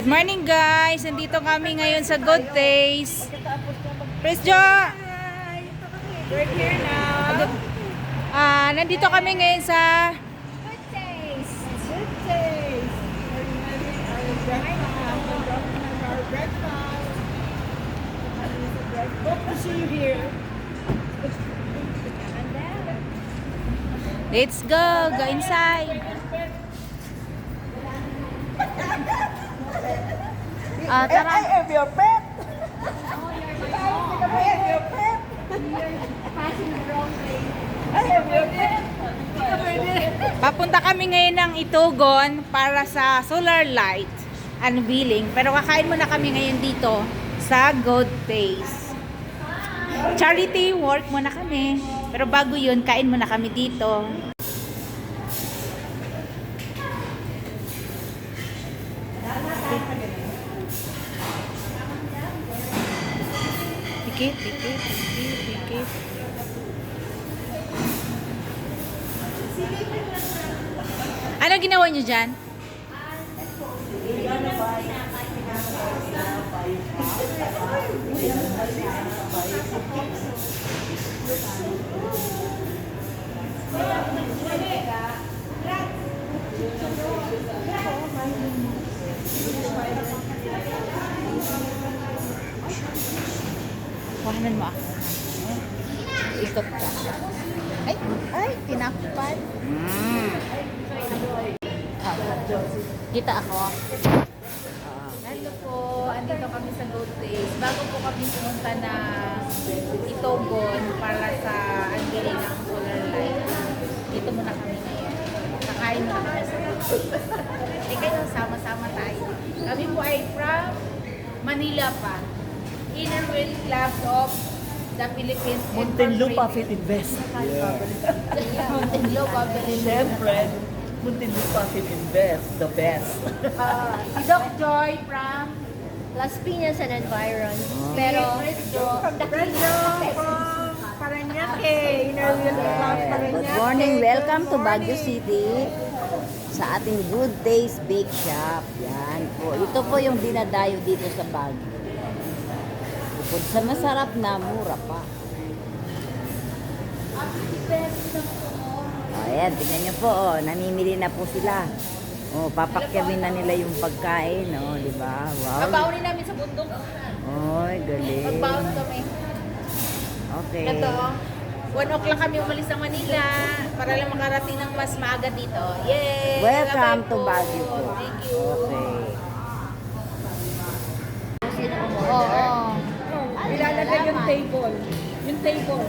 Morning guys! Nandito kami ngayon sa Good Taste. Praise Jo! We're here now. Nandito kami ngayon sa Good taste. Good taste. We're having our breakfast. Hope to see you here. Let's go! Go inside! Tara! I am your pet. I am your pet. I am your pet. Papunta kami ngayon ng Itugon para sa solar light unveiling. Pero kakain muna kami ngayon dito sa Good Taste. Charity work muna kami. Pero bago yun, kain muna kami dito. Pikit, pikit, pikit, pikit. Ano ginawa niyo dyan? Kuhanan mo ako. Ikot ka. Ay, tinakpan. Kita ako. Hello po, andito kami sa Good Taste. Bago po kami pumunta na Itugon para sa unveiling ng solar light. Dito muna kami ngayon. Kakain muna kami sa Good Taste. Kayo, sama-sama tayo. Kami po ay from Manila pa. Inner Wheel Club of the Philippines. Muntinlupa Fit Invest. Muntinlupa Fit Invest. Siyempre, Muntinlupa Fit Invest, the best. Si Doc Joy from Las Piñas and Environ. Pero From Paranaque. Inner Wheel Club Paranaque. Good morning, welcome to Baguio City sa ating Good Taste Bake Shop. Yan po. Ito po yung dinadayo dito sa Baguio. Bukod sa masarap na, mura pa. Ayan, tingnan nyo po, namimili na po sila. Papakyamin na nila yung pagkain, di ba? Wow. Babaunin namin sa bundok. Oy, galing. Magbaon kami. Okay. Ito, 1 o'clock kami umalis ng Manila para lang makarating ng mas maaga dito. Yay! Welcome Bye-bye to po. Baguio po. Thank you. Okay. Oo. Ilalagay yung table. Yung table.